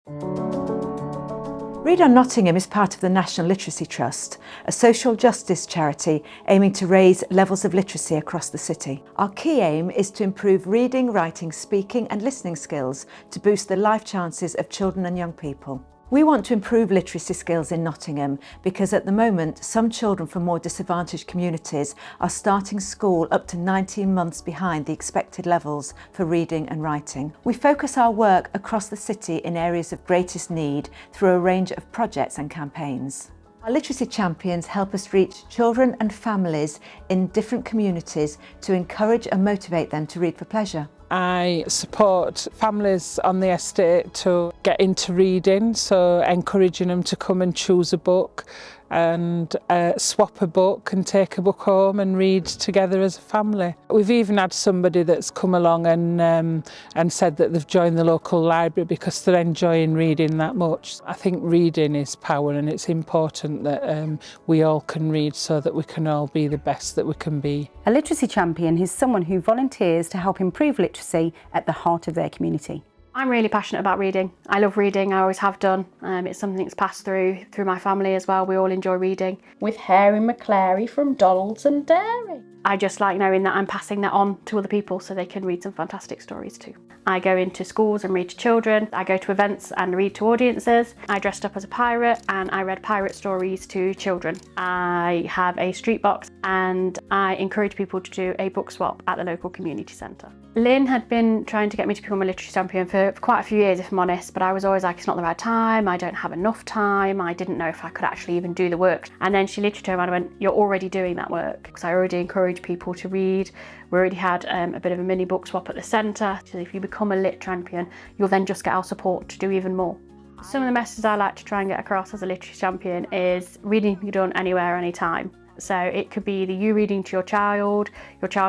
Read On Nottingham is part of the National Literacy Trust, a social justice charity aiming to raise levels of literacy across the city. Our key aim is to improve reading, writing, speaking and listening skills to boost the life chances of children and young people. We want to improve literacy skills in Nottingham because at the moment some children from more disadvantaged communities are starting school up to 19 months behind the expected levels for reading and writing. We focus our work across the city in areas of greatest need through a range of projects and campaigns. Our literacy champions help us reach children and families in different communities to encourage and motivate them to read for pleasure. I support families on the estate to get into reading, so encouraging them to come and choose a book and swap a book and take a book home and read together as a family. We've even had somebody that's come along and said that they've joined the local library because they're enjoying reading that much. I think reading is power, and it's important that we all can read so that we can all be the best that we can be. A literacy champion is someone who volunteers to help improve literacy at the heart of their community. I'm really passionate about reading. I love reading, I always have done. It's something that's passed through my family as well. We all enjoy reading. With Harry McClary from Donald's and Dairy. I just like knowing that I'm passing that on to other people so they can read some fantastic stories too. I go into schools and read to children. I go to events and read to audiences. I dressed up as a pirate and I read pirate stories to children. I have a street box and I encourage people to do a book swap at the local community centre. Lynn had been trying to get me to become a literacy champion for quite a few years, if I'm honest, but I was always like, it's not the right time, I don't have enough time, I didn't know if I could actually even do the work. And then she literally turned around and went, you're already doing that work. Because I already encourage people to read. We already had a bit of a mini book swap at the centre. So if you become a lit champion, you'll then just get our support to do even more. Some of the messages I like to try and get across as a literacy champion is reading can be done anywhere, anytime. So it could be either you reading to your child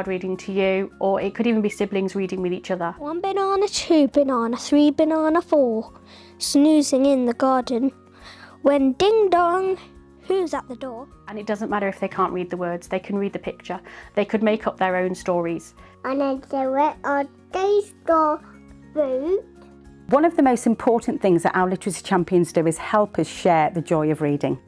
reading to you, or it could even be siblings reading with each other. 1 banana, 2 banana, 3 banana, 4, snoozing in the garden. When ding dong, who's at the door? And it doesn't matter if they can't read the words, they can read the picture. They could make up their own stories. And then they went on this door food. One of the most important things that our literacy champions do is help us share the joy of reading.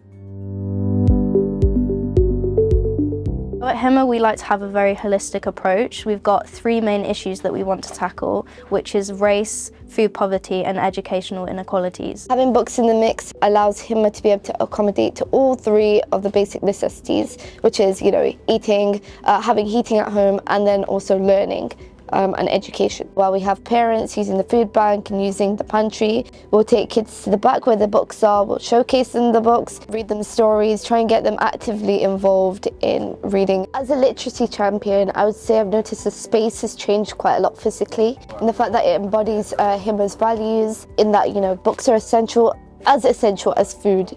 At HIMA, we like to have a very holistic approach. We've got 3 main issues that we want to tackle, which is race, food poverty and educational inequalities. Having books in the mix allows HIMA to be able to accommodate to all 3 of the basic necessities, which is, eating, having heating at home, and then also learning. And education. While we have parents using the food bank and using the pantry, we'll take kids to the back where the books are, we'll showcase them the books, read them stories, try and get them actively involved in reading. As a literacy champion, I would say I've noticed the space has changed quite a lot physically, and the fact that it embodies HIMA's values in that, books are essential as food.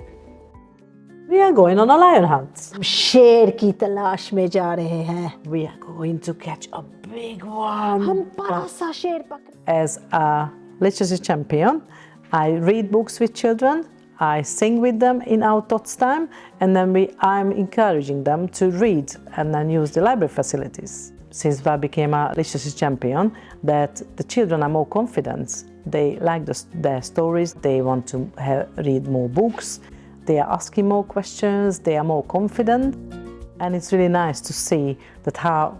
We are going on a lion hunt. शेर की तलाश में जा रहे हैं. We are going to catch a big one. हम बड़ा सा शेर पकड़. As a literacy champion, I read books with children. I sing with them in our thoughts time, and then I'm encouraging them to read and then use the library facilities. Since I became a literacy champion, that the children are more confident. They like their stories. They want to read more books. They are asking more questions, they are more confident, and it's really nice to see that how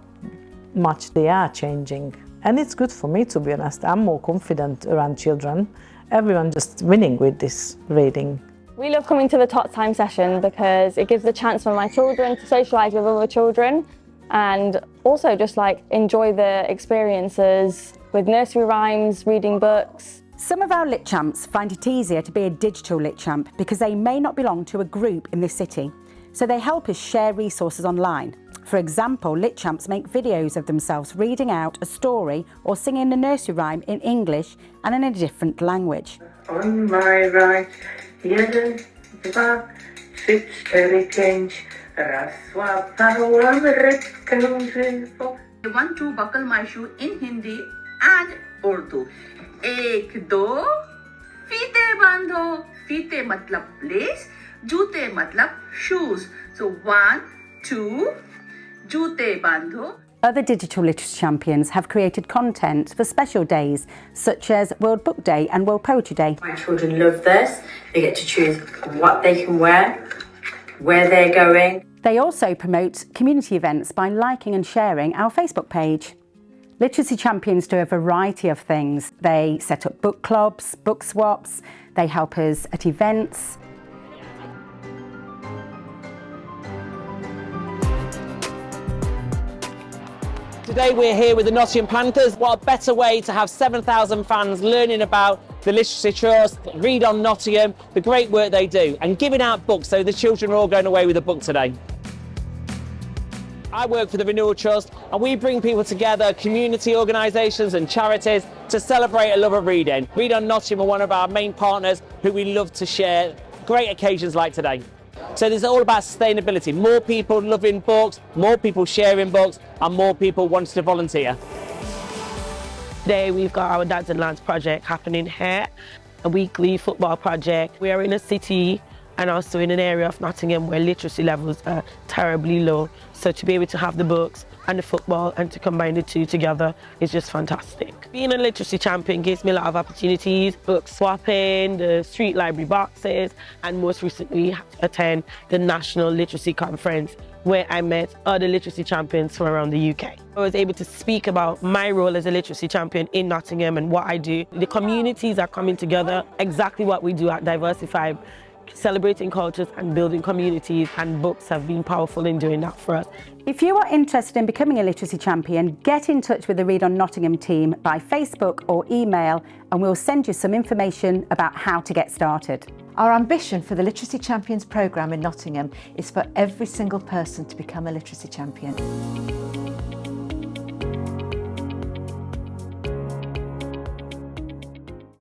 much they are changing. And it's good for me, to be honest. I'm more confident around children. Everyone just winning with this reading. We love coming to the Tot Time session because it gives the chance for my children to socialise with other children and also just enjoy the experiences with nursery rhymes, reading books. Some of our lit champs find it easier to be a digital lit champ because they may not belong to a group in this city. So they help us share resources online. For example, lit champs make videos of themselves reading out a story or singing a nursery rhyme in English and in a different language. On my right, jeden, dwa, trzy, cztery, pięć. Raz łapałam rybkę żywą. I want to buckle my shoe in Hindi and Urdu. एक दो फीते बांधो फीते मतलब less जूते मतलब shoes सो 1 2 जूते बांधो Other digital literacy champions have created content for special days, such as World Book Day and World Poetry Day. My children love this. They get to choose what they can wear, where they're going. They also promote community events by liking and sharing our Facebook page. Literacy champions do a variety of things. They set up book clubs, book swaps, they help us at events. Today we're here with the Nottingham Panthers. What a better way to have 7,000 fans learning about the Literacy Trust, read On Nottingham, the great work they do, and giving out books so the children are all going away with a book today. I work for the Renewal Trust and we bring people together, community organisations and charities, to celebrate a love of reading. Read On Nottingham are one of our main partners who we love to share great occasions like today. So this is all about sustainability. More people loving books, more people sharing books, and more people wanting to volunteer. Today we've got our Dads and Lads project happening here, a weekly football project. We are in a city and also in an area of Nottingham where literacy levels are terribly low. So to be able to have the books and the football and to combine the two together is just fantastic. Being a literacy champion gives me a lot of opportunities, book swapping, the street library boxes, and most recently attend the National Literacy Conference where I met other literacy champions from around the UK. I was able to speak about my role as a literacy champion in Nottingham and what I do. The communities are coming together, exactly what we do at Diversify, celebrating cultures and building communities, and books have been powerful in doing that for us. If you are interested in becoming a literacy champion, get in touch with the Read On Nottingham team by Facebook or email and we'll send you some information about how to get started. Our ambition for the Literacy Champions programme in Nottingham is for every single person to become a literacy champion.